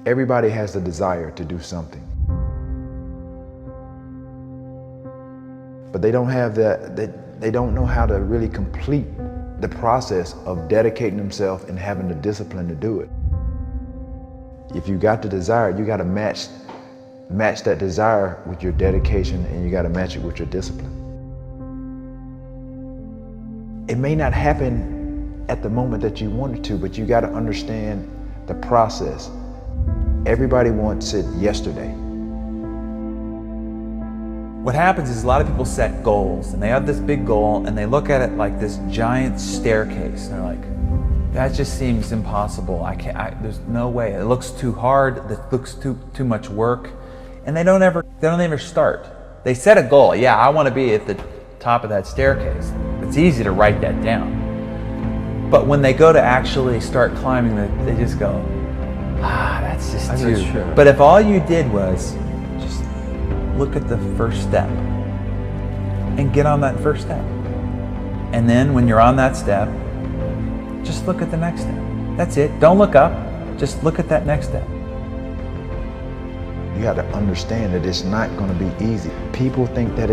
Everybody has the desire to do something, but they don't have they don't know how to really complete the process of dedicating themselves and having the discipline to do it. If you got the desire, you got to match that desire with your dedication, and you got to match it with your discipline. It may not happen at the moment that you want it to, but you got to understand the process. Everybody wants it yesterday. What happens is a lot of people set goals, and they have this big goal, and they look at it like this giant staircase, and they're like, that just seems impossible. There's no way. It looks too hard. It looks too much work, and they don't ever start. They set a goal. Yeah, I want to be at the top of that staircase. It's easy to write that down, but when they go to actually start climbing, they just go, that's just too. Sure. But if all you did was just look at the first step and get on that first step, and then when you're on that step, just look at the next step. That's it. Don't look up. Just look at that next step. You got to understand that it's not going to be easy. People think that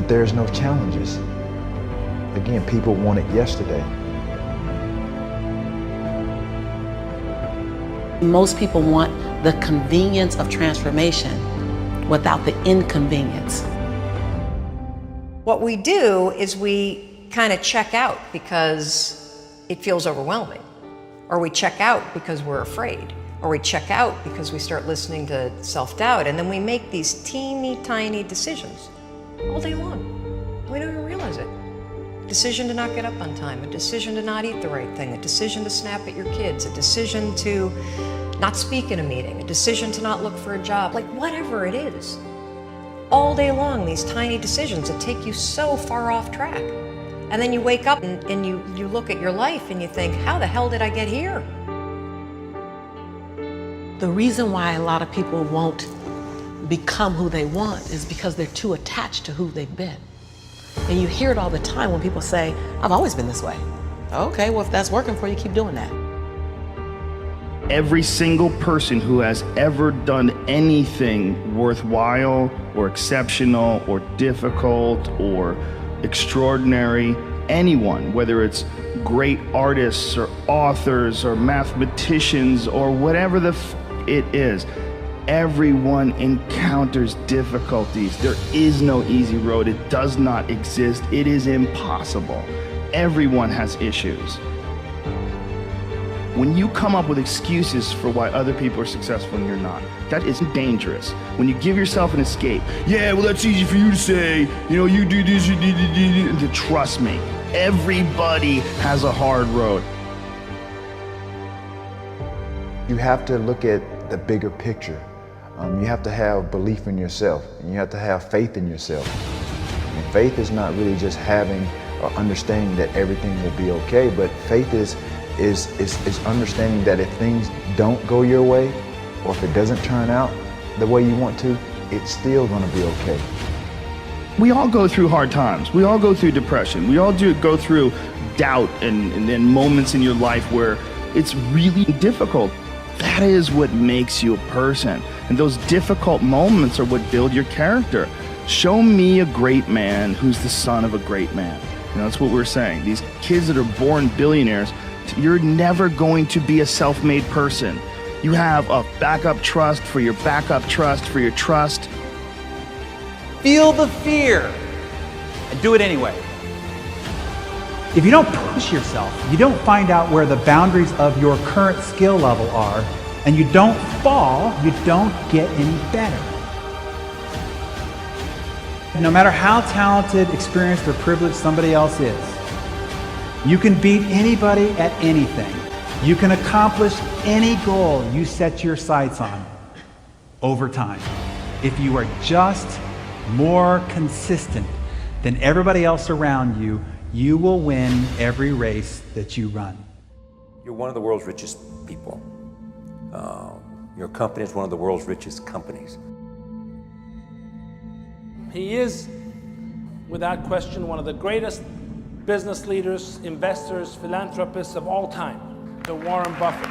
there's no challenges. Again, people want it yesterday. Most people want the convenience of transformation without the inconvenience. What we do is we kind of check out because it feels overwhelming, or we check out because we're afraid, or we check out because we start listening to self-doubt, and then we make these teeny tiny decisions all day long. We don't even realize it. A decision to not get up on time, a decision to not eat the right thing, a decision to snap at your kids, a decision to not speak in a meeting, a decision to not look for a job, like whatever it is. All day long, these tiny decisions that take you so far off track. And then you wake up and you look at your life and you think, how the hell did I get here? The reason why a lot of people won't become who they want is because they're too attached to who they've been. And you hear it all the time when people say, I've always been this way. Okay, well, if that's working for you, keep doing that. Every single person who has ever done anything worthwhile or exceptional or difficult or extraordinary, anyone, whether it's great artists or authors or mathematicians or whatever it is, everyone encounters difficulties. There is no easy road. It does not exist. It is impossible. Everyone has issues. When you come up with excuses for why other people are successful and you're not, that is dangerous. When you give yourself an escape, yeah, well, that's easy for you to say, you do this, you do. Trust me, everybody has a hard road. You have to look at the bigger picture. You have to have belief in yourself, and you have to have faith in yourself. And faith is not really just having or understanding that everything will be okay, but faith is understanding that if things don't go your way, or if it doesn't turn out the way you want to, it's still going to be okay. We all go through hard times. We all go through depression. We all go through doubt and then moments in your life where it's really difficult. That is what makes you a person. And those difficult moments are what build your character. Show me a great man who's the son of a great man. That's what we're saying. These kids that are born billionaires, you're never going to be a self-made person. You have a backup trust for your backup trust for your trust. Feel the fear and do it anyway. If you don't push yourself, you don't find out where the boundaries of your current skill level are, and you don't fall, you don't get any better. No matter how talented, experienced, or privileged somebody else is, you can beat anybody at anything. You can accomplish any goal you set your sights on over time. If you are just more consistent than everybody else around you, you will win every race that you run. You're one of the world's richest people. Your company is one of the world's richest companies. He is, without question, one of the greatest business leaders, investors, philanthropists of all time, the Warren Buffett.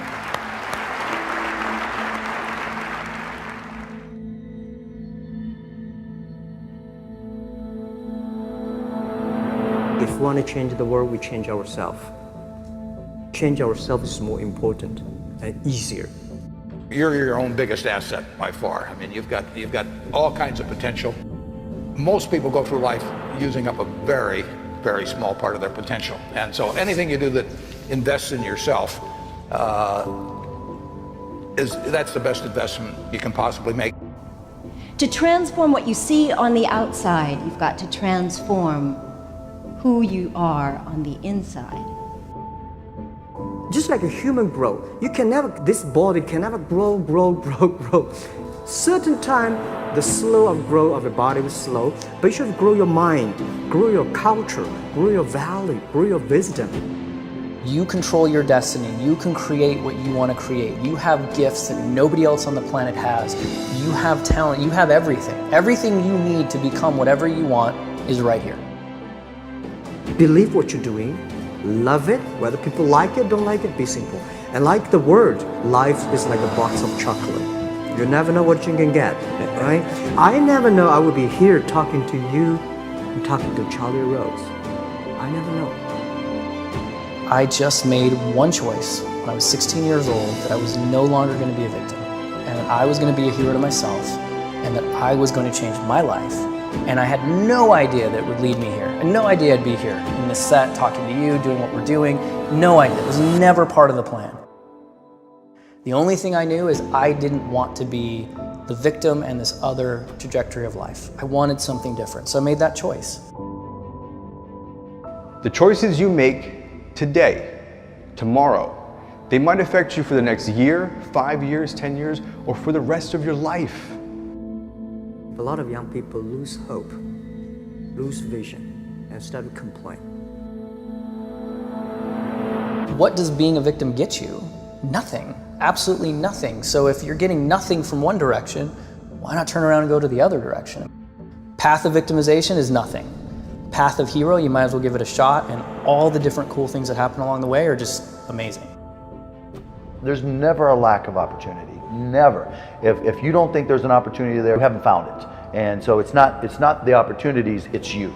we want to change the world, we change ourselves. Change ourselves is more important and easier. You're your own biggest asset by far. I mean, you've got all kinds of potential. Most people go through life using up a very, very small part of their potential. And so anything you do that invests in yourself, that's the best investment you can possibly make. To transform what you see on the outside, you've got to transform who you are on the inside. Just like a human grow, this body can never grow. Certain time, the slow of growth of the body is slow, but you should grow your mind, grow your culture, grow your value, grow your wisdom. You control your destiny. You can create what you want to create. You have gifts that nobody else on the planet has. You have talent. You have everything. Everything you need to become whatever you want is right here. Believe what you're doing. Love it. Whether people like it, don't like it, be simple. And like the word, life is like a box of chocolate. You never know what you can get, right? I never know I would be here talking to you and talking to Charlie Rose. I never know. I just made one choice when I was 16 years old that I was no longer going to be a victim, and that I was going to be a hero to myself, and that I was going to change my life. And I had no idea that it would lead me here. I had no idea I'd be here in this set, talking to you, doing what we're doing. No idea. It was never part of the plan. The only thing I knew is I didn't want to be the victim and this other trajectory of life. I wanted something different, so I made that choice. The choices you make today, tomorrow, they might affect you for the next year, 5 years, 10 years, or for the rest of your life. A lot of young people lose hope, lose vision, and start to complain. What does being a victim get you? Nothing. Absolutely nothing. So if you're getting nothing from one direction, why not turn around and go to the other direction? Path of victimization is nothing. Path of hero, you might as well give it a shot, and all the different cool things that happen along the way are just amazing. There's never a lack of opportunity, never. If you don't think there's an opportunity there, you haven't found it. And so it's not the opportunities, it's you.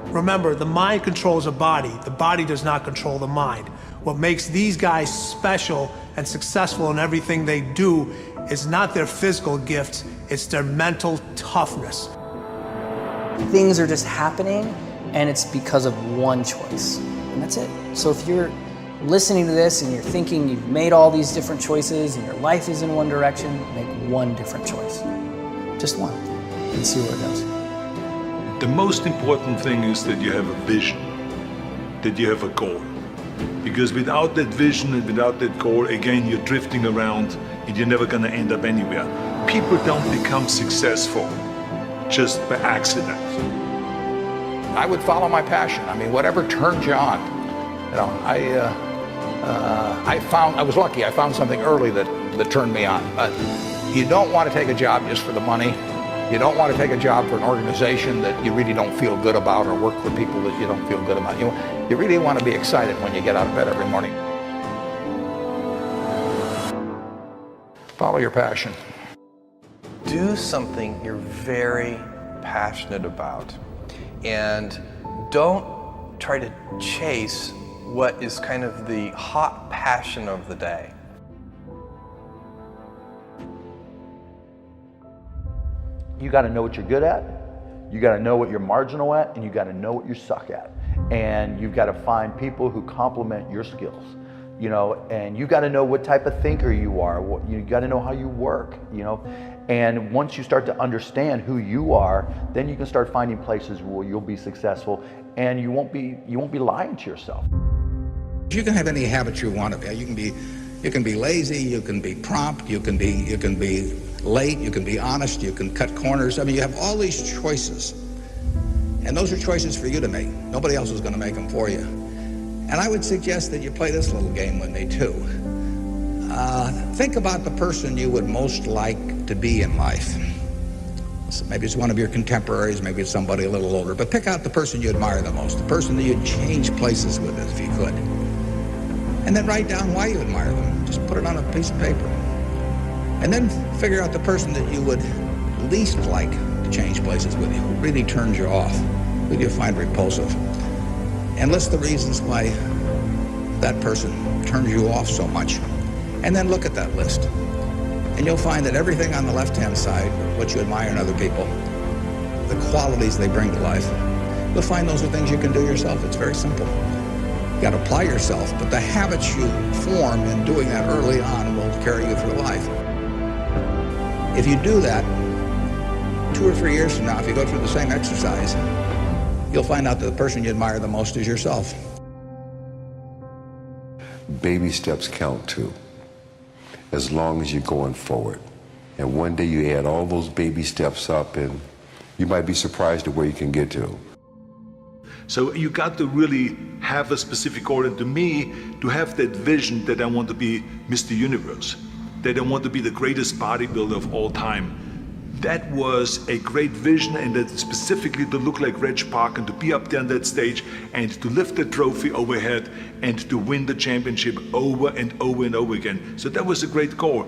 Remember, the mind controls the body does not control the mind. What makes these guys special and successful in everything they do is not their physical gifts, it's their mental toughness. Things are just happening, and it's because of one choice, and that's it. So if you're listening to this and you're thinking you've made all these different choices and your life is in one direction, make one different choice. Just one, and see where it goes. The most important thing is that you have a vision, that you have a goal. Because without that vision and without that goal, again, you're drifting around and you're never gonna end up anywhere. People don't become successful just by accident. I would follow my passion. I mean, whatever turns you on. You know, I was lucky. I found something early that turned me on. But you don't want to take a job just for the money. You don't want to take a job for an organization that you really don't feel good about, or work for people that you don't feel good about. You really want to be excited when you get out of bed every morning. Follow your passion. Do something you're very passionate about, and don't try to chase what is kind of the hot passion of the day. You got to know what you're good at, you got to know what you're marginal at, and you got to know what you suck at. And you've got to find people who complement your skills, you know, and you got to know what type of thinker you are, you got to know how you work, you know. And once you start to understand who you are, then you can start finding places where you'll be successful, and you won't be lying to yourself. You can have any habit you want to be. You can be lazy, you can be prompt, you can be late, you can be honest, you can cut corners. I mean, you have all these choices. And those are choices for you to make. Nobody else is going to make them for you. And I would suggest that you play this little game with me too. Think about the person you would most like to be in life. So maybe it's one of your contemporaries, maybe it's somebody a little older, but pick out the person you admire the most, the person that you'd change places with if you could. And then write down why you admire them. Just put it on a piece of paper. And then figure out the person that you would least like to change places with you, who really turns you off, who you find repulsive. and list the reasons why that person turns you off so much. And then look at that list. And you'll find that everything on the left-hand side, what you admire in other people, the qualities they bring to life, you'll find those are things you can do yourself. It's very simple. You got to apply yourself, but the habits you form in doing that early on will carry you through life. If you do that, 2 or 3 years from now, if you go through the same exercise, you'll find out that the person you admire the most is yourself. Baby steps count too, as long as you're going forward. And one day you add all those baby steps up and you might be surprised at where you can get to. So you got to really have a specific goal. And to me, to have that vision that I want to be Mr. Universe, that I want to be the greatest bodybuilder of all time, that was a great vision, and that specifically to look like Reg Park and to be up there on that stage and to lift the trophy overhead and to win the championship over and over and over again. So that was a great goal.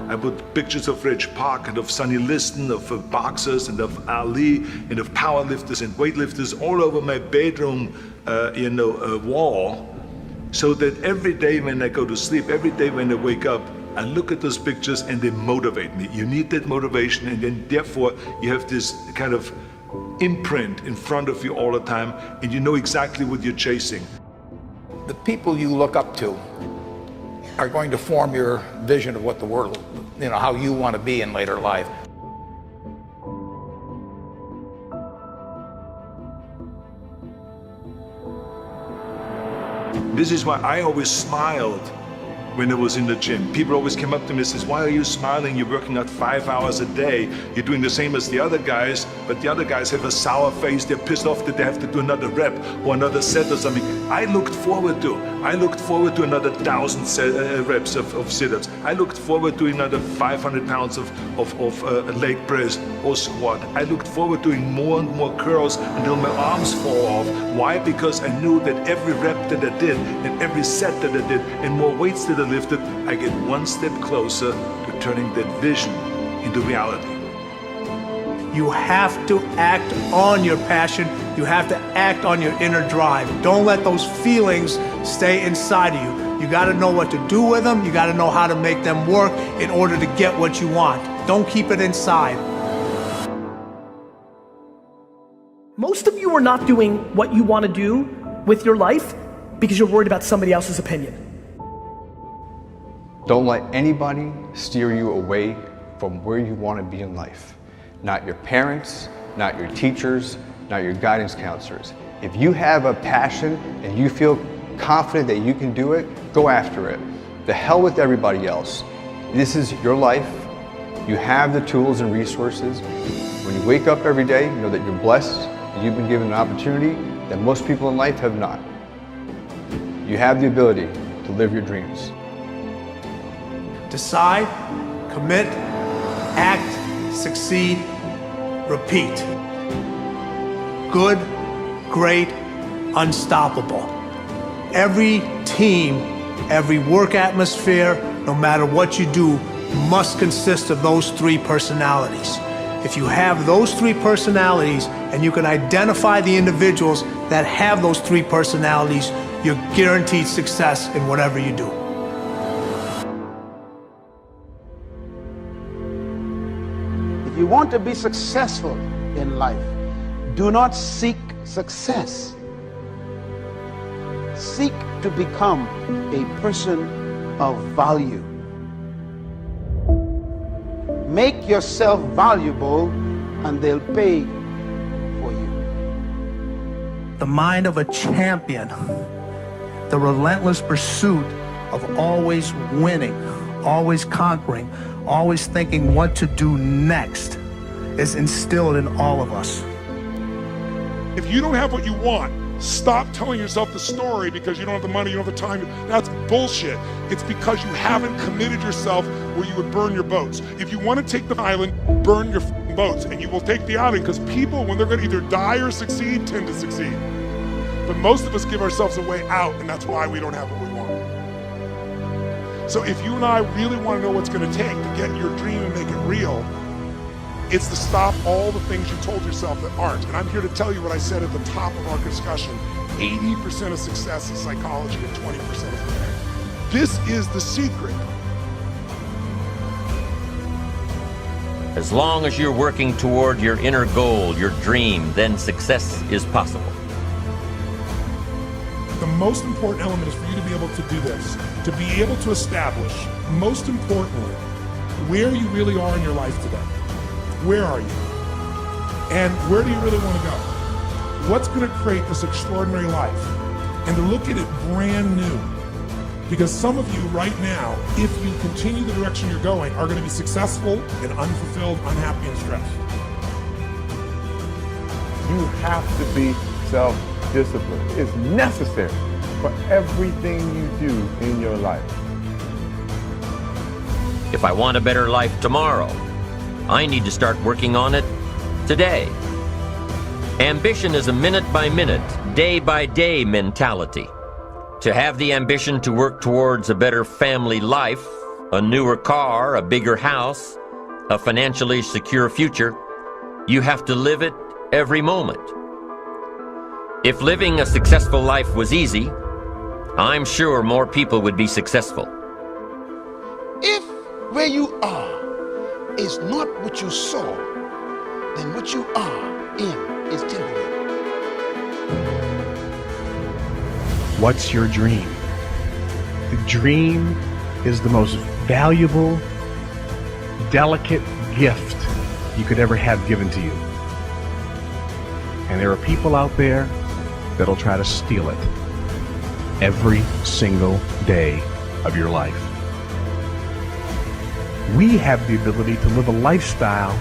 I put pictures of Reg Park and of Sonny Liston, of boxers and of Ali and of powerlifters and weightlifters all over my bedroom wall, so that every day when I go to sleep, every day when I wake up, I look at those pictures and they motivate me. You need that motivation, and then therefore you have this kind of imprint in front of you all the time, and you know exactly what you're chasing. The people you look up to are going to form your vision of what the world, how you want to be in later life. This is why I always smiled when I was in the gym. People always came up to me and says, "Why are you smiling? You're working out 5 hours a day. You're doing the same as the other guys, but the other guys have a sour face. They're pissed off that they have to do another rep or another set or something." I looked forward to another 1,000 reps of sit-ups. I looked forward to another 500 pounds of leg press or squat. I looked forward to doing more and more curls until my arms fall off. Why? Because I knew that every rep that I did and every set that I did and more weights that I lifted, I get one step closer to turning that vision into reality. You have to act on your passion. You have to act on your inner drive. Don't let those feelings stay inside of you. You got to know what to do with them. You got to know how to make them work in order to get what you want. Don't keep it inside. Most of you are not doing what you want to do with your life because you're worried about somebody else's opinion. Don't let anybody steer you away from where you want to be in life. Not your parents, not your teachers, not your guidance counselors. If you have a passion and you feel confident that you can do it, go after it. The hell with everybody else. This is your life. You have the tools and resources. When you wake up every day, know that you're blessed and you've been given an opportunity that most people in life have not. You have the ability to live your dreams. Decide, commit, act, succeed, repeat. Good, great, unstoppable. Every team, every work atmosphere, no matter what you do, must consist of those 3 personalities. If you have those 3 personalities and you can identify the individuals that have those 3 personalities, you're guaranteed success in whatever you do. If you want to be successful in life, do not seek success. Seek to become a person of value. Make yourself valuable and they'll pay for you. The mind of a champion, the relentless pursuit of always winning, always conquering, always thinking what to do next is instilled in all of us. If you don't have what you want, stop telling yourself the story because you don't have the money, you don't have the time. That's bullshit. It's because you haven't committed yourself where you would burn your boats. If you want to take the island, burn your boats, and you will take the island, because people, when they're going to either die or succeed, tend to succeed. But most of us give ourselves a way out, and that's why we don't have what we want. So if you and I really want to know what's going to take to get your dream and make it real, It's to stop all the things you told yourself that aren't. And I'm here to tell you what I said at the top of our discussion. 80% of success is psychology and 20% is there. This is the secret. As long as you're working toward your inner goal, your dream, then success is possible. The most important element is for you to be able to do this, to be able to establish, most importantly, where you really are in your life today. Where are you? And where do you really want to go? What's going to create this extraordinary life? And to look at it brand new. Because some of you right now, if you continue the direction you're going, are going to be successful and unfulfilled, unhappy, and stressed. You have to be self-disciplined. It's necessary for everything you do in your life. If I want a better life tomorrow, I need to start working on it today. Ambition is a minute-by-minute, day-by-day mentality. To have the ambition to work towards a better family life, a newer car, a bigger house, a financially secure future, you have to live it every moment. If living a successful life was easy, I'm sure more people would be successful. If where you are is not what you saw, then what you are in is temporary. What's your dream? The dream is the most valuable, delicate gift you could ever have given to you. And there are people out there that'll try to steal it every single day of your life. We have the ability to live a lifestyle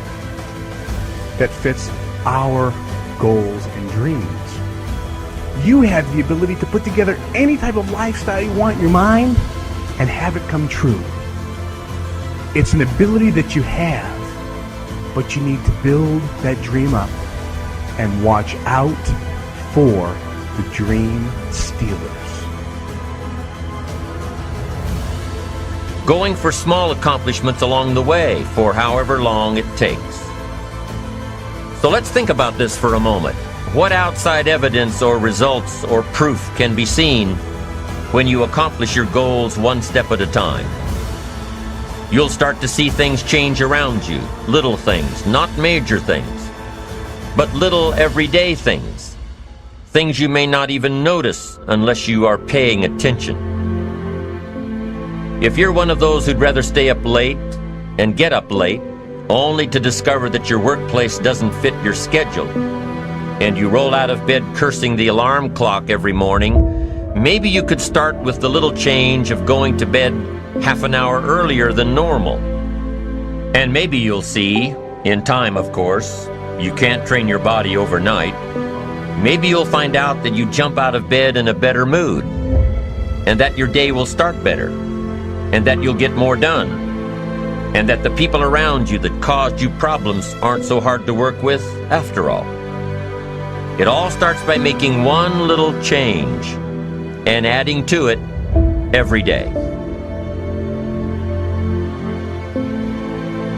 that fits our goals and dreams. You have the ability to put together any type of lifestyle you want in your mind and have it come true. It's an ability that you have, but you need to build that dream up and watch out for the dream stealers. Going for small accomplishments along the way for however long it takes. So let's think about this for a moment. What outside evidence or results or proof can be seen when you accomplish your goals one step at a time? You'll start to see things change around you, little things, not major things, but little everyday things, things you may not even notice unless you are paying attention. If you're one of those who'd rather stay up late and get up late, only to discover that your workplace doesn't fit your schedule, and you roll out of bed cursing the alarm clock every morning, maybe you could start with the little change of going to bed half an hour earlier than normal. And maybe you'll see, in time of course, you can't train your body overnight, maybe you'll find out that you jump out of bed in a better mood, and that your day will start better, and that you'll get more done, and that the people around you that caused you problems aren't so hard to work with after all. It all starts by making one little change and adding to it every day.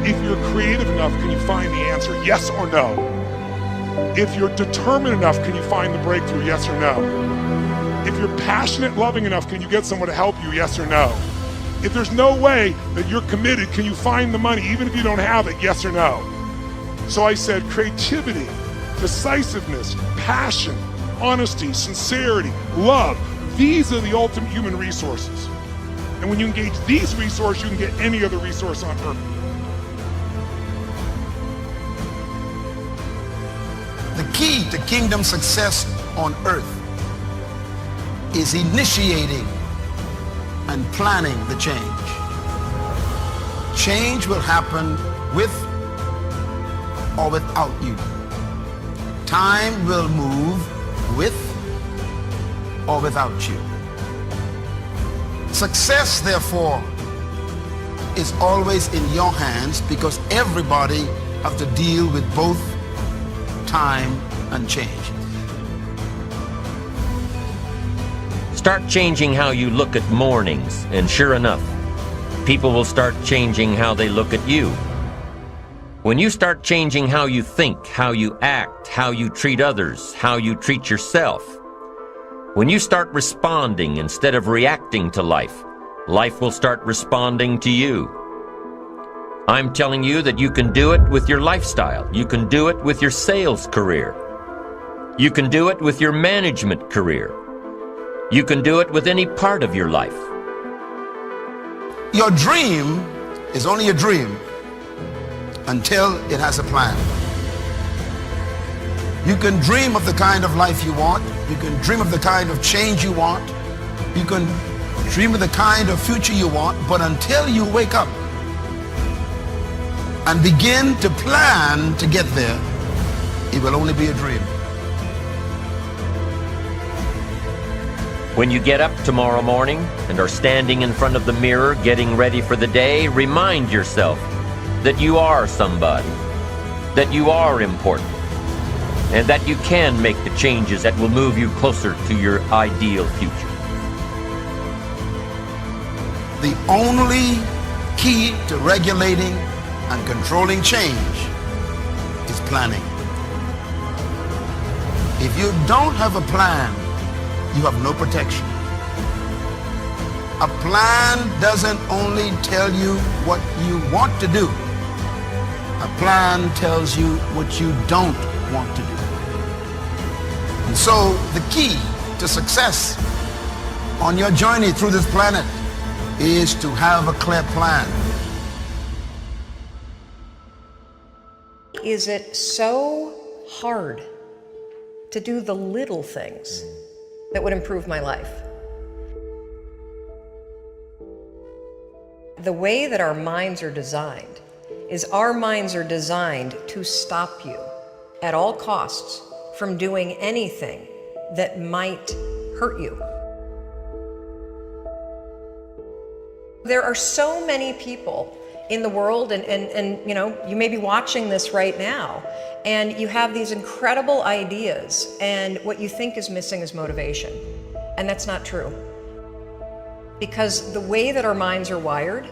If you're creative enough, can you find the answer? Yes or no? If you're determined enough, can you find the breakthrough? Yes or no? If you're passionate, loving enough, can you get someone to help you? Yes or no? If there's no way that you're committed, can you find the money even if you don't have it? Yes or no? So I said creativity, decisiveness, passion, honesty, sincerity, love. These are the ultimate human resources. And when you engage these resources, you can get any other resource on earth. The key to kingdom success on earth is initiating and planning the change. Change will happen with or without you. Time will move with or without you. Success, therefore, is always in your hands because everybody has to deal with both time and change. Start changing how you look at mornings, and sure enough, people will start changing how they look at you. When you start changing how you think, how you act, how you treat others, how you treat yourself, when you start responding instead of reacting to life, life will start responding to you. I'm telling you that you can do it with your lifestyle. You can do it with your sales career. You can do it with your management career. You can do it with any part of your life. Your dream is only a dream until it has a plan. You can dream of the kind of life you want. You can dream of the kind of change you want. You can dream of the kind of future you want, but until you wake up and begin to plan to get there, it will only be a dream. When you get up tomorrow morning and are standing in front of the mirror getting ready for the day, remind yourself that you are somebody, that you are important, and that you can make the changes that will move you closer to your ideal future. The only key to regulating and controlling change is planning. If you don't have a plan, you have no protection. A plan doesn't only tell you what you want to do. A plan tells you what you don't want to do. And so the key to success on your journey through this planet is to have a clear plan. Is it so hard to do the little things that would improve my life? The way that our minds are designed is our minds are designed to stop you at all costs from doing anything that might hurt you. There are so many people in the world, and you know, you may be watching this right now, and you have these incredible ideas, and what you think is missing is motivation. And that's not true. Because the way that our minds are wired,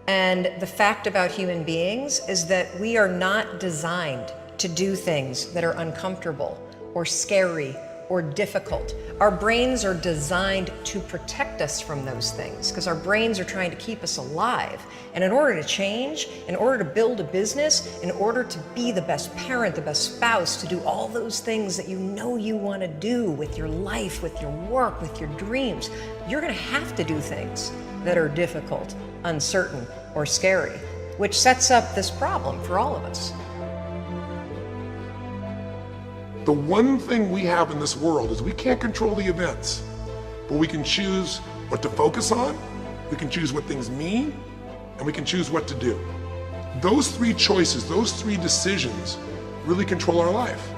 and the fact about human beings, is that we are not designed to do things that are uncomfortable or scary or difficult. Our brains are designed to protect us from those things because our brains are trying to keep us alive. And in order to change, in order to build a business, in order to be the best parent, the best spouse, to do all those things that you know you want to do with your life, with your work, with your dreams, you're going to have to do things that are difficult, uncertain, or scary, which sets up this problem for all of us. The one thing we have in this world is we can't control the events, but we can choose what to focus on, we can choose what things mean, and we can choose what to do. Those three choices, those three decisions really control our life.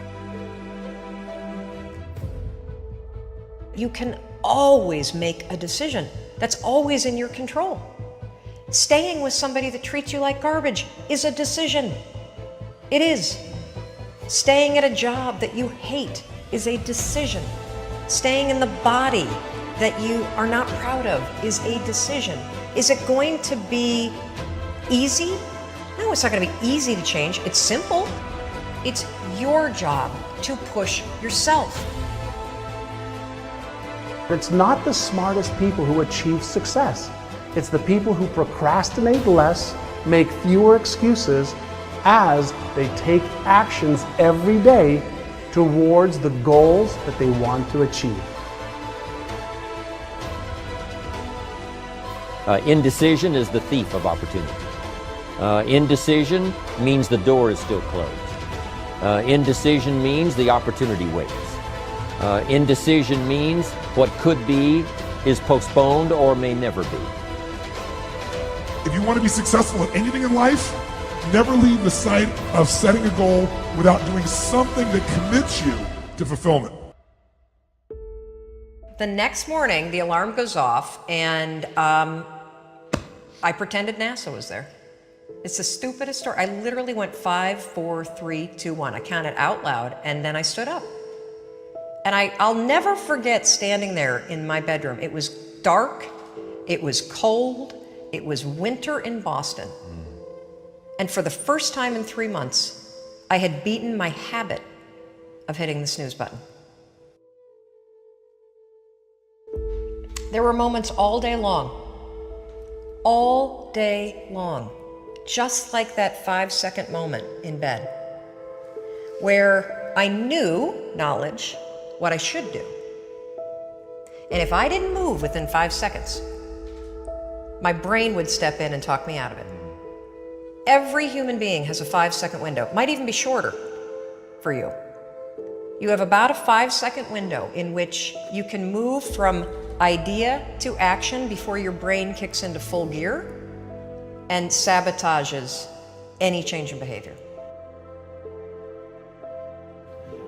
You can always make a decision. That's always in your control. Staying with somebody that treats you like garbage is a decision. It is. Staying at a job that you hate is a decision. Staying in the body that you are not proud of is a decision. Is it going to be easy? No, it's not going to be easy to change. It's simple. It's your job to push yourself. It's not the smartest people who achieve success. It's the people who procrastinate less, make fewer excuses, as they take actions every day towards the goals that they want to achieve. Indecision is the thief of opportunity. Indecision means the door is still closed. Indecision means the opportunity waits. Indecision means what could be is postponed or may never be. If you want to be successful in anything in life, never leave the sight of setting a goal without doing something that commits you to fulfillment. The next morning, the alarm goes off, and I pretended NASA was there. It's the stupidest story. I literally went 5, 4, 3, 2, 1. I counted out loud, and then I stood up. And I'll never forget standing there in my bedroom. It was dark, it was cold, it was winter in Boston. And for the first time in 3 months, I had beaten my habit of hitting the snooze button. There were moments all day long, just like that 5-second moment in bed, where I knew, knowledge, what I should do. And if I didn't move within 5 seconds, my brain would step in and talk me out of it. Every human being has a 5-second window. It might even be shorter for you. You have about a 5-second window in which you can move from idea to action before your brain kicks into full gear and sabotages any change in behavior.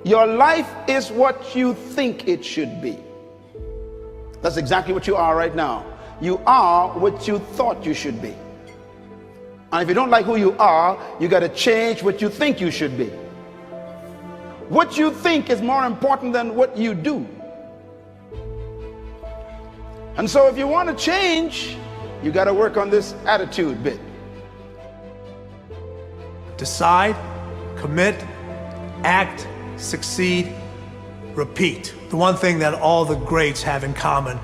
Your life is what you think it should be. That's exactly what you are right now. You are what you thought you should be. And if you don't like who you are, you got to change what you think you should be. What you think is more important than what you do. And so if you want to change, you got to work on this attitude bit. Decide, commit, act, succeed, repeat. The one thing that all the greats have in common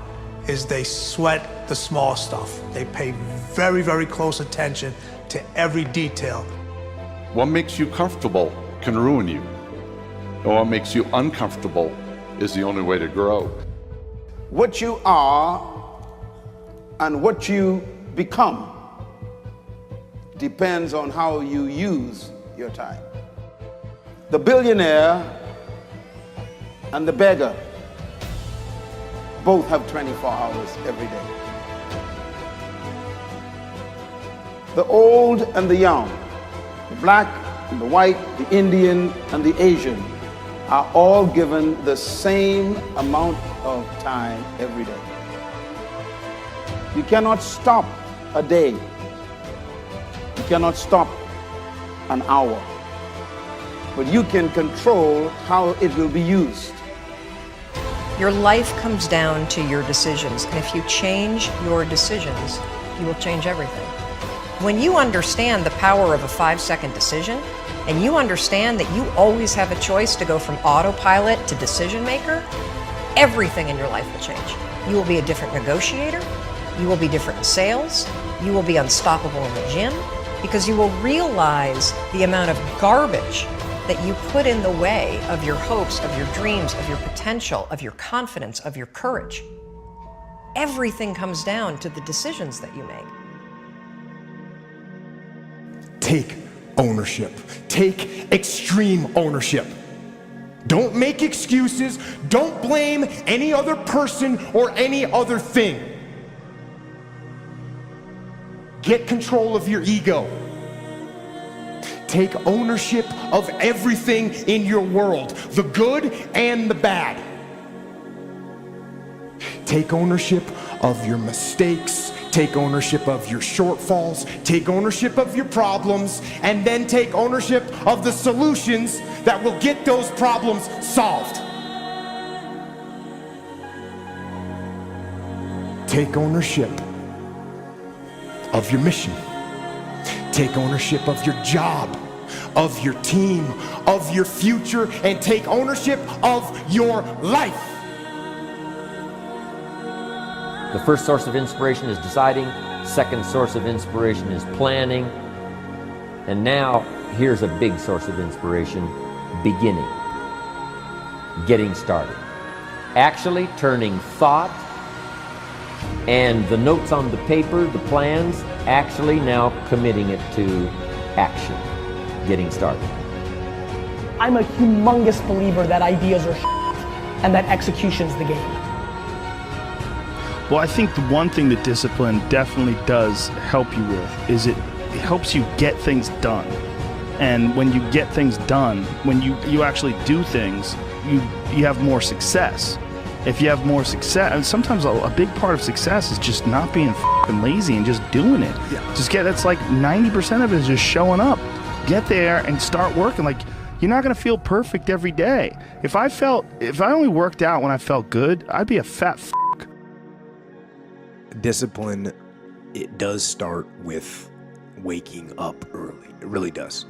is they sweat the small stuff. They pay very, very close attention to every detail. What makes you comfortable can ruin you. And what makes you uncomfortable is the only way to grow. What you are and what you become depends on how you use your time. The billionaire and the beggar both have 24 hours every day. The old and the young, the black and the white, the Indian and the Asian are all given the same amount of time every day. You cannot stop a day. You cannot stop an hour. But you can control how it will be used. Your life comes down to your decisions, and if you change your decisions, you will change everything. When you understand the power of a 5-second decision, and you understand that you always have a choice to go from autopilot to decision maker, everything in your life will change. You will be a different negotiator, you will be different in sales, you will be unstoppable in the gym, because you will realize the amount of garbage that you put in the way of your hopes, of your dreams, of your potential, of your confidence, of your courage. Everything comes down to the decisions that you make. Take ownership. Take extreme ownership. Don't make excuses. Don't blame any other person or any other thing. Get control of your ego. Take ownership of everything in your world, the good and the bad. Take ownership of your mistakes, take ownership of your shortfalls, take ownership of your problems, and then take ownership of the solutions that will get those problems solved. Take ownership of your mission. Take ownership of your job, of your team, of your future, and take ownership of your life. The first source of inspiration is deciding. Second source of inspiration is planning. And now, here's a big source of inspiration, beginning. Getting started. Actually turning thought and the notes on the paper, the plans, actually now committing it to action. Getting started. I'm a humongous believer that ideas are and that execution's the game. Well, I think the one thing that discipline definitely does help you with is it helps you get things done. And when you get things done, when you actually do things, you have more success. If you have more success, and sometimes a big part of success is just not being f***ing lazy and just doing it. Yeah. That's like 90% of it is just showing up. Get there and start working. Like, you're not gonna feel perfect every day. If I only worked out when I felt good, I'd be a fat f***. Discipline, it does start with waking up early. It really does.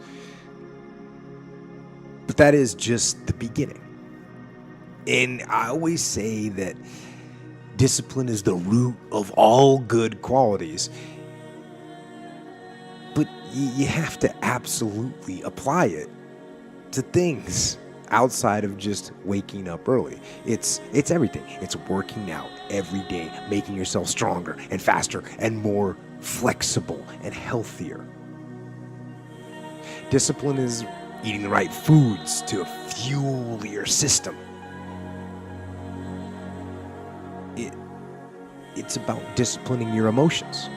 But that is just the beginning. And I always say that discipline is the root of all good qualities. But you have to absolutely apply it to things outside of just waking up early. It's everything. It's working out every day, making yourself stronger and faster and more flexible and healthier. Discipline is eating the right foods to fuel your system. It's about disciplining your emotions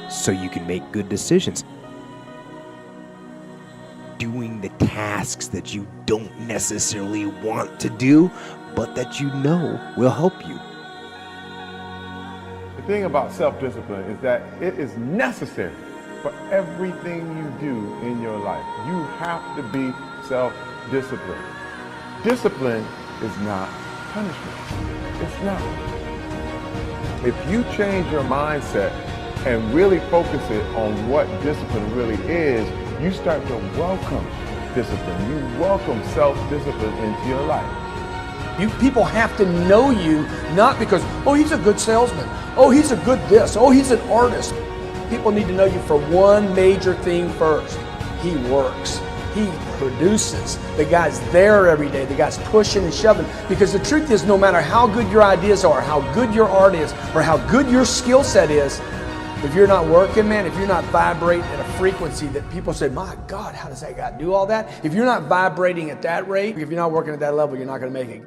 so you can make good decisions. Doing the tasks that you don't necessarily want to do, but that you know will help you. The thing about self-discipline is that it is necessary for everything you do in your life. You have to be self-disciplined. Discipline is not punishment. It's not. If you change your mindset and really focus it on what discipline really is, you start to welcome discipline. You welcome self-discipline into your life. You people have to know you, not because, oh, he's a good salesman. Oh, he's a good this. Oh, he's an artist. People need to know you for one major thing first. He works. He produces. The guy's there every day. The guy's pushing and shoving. Because the truth is, no matter how good your ideas are, how good your art is, or how good your skill set is, if you're not working, man, if you're not vibrating at a frequency that people say, my God, how does that guy do all that? If you're not vibrating at that rate, if you're not working at that level, you're not going to make it.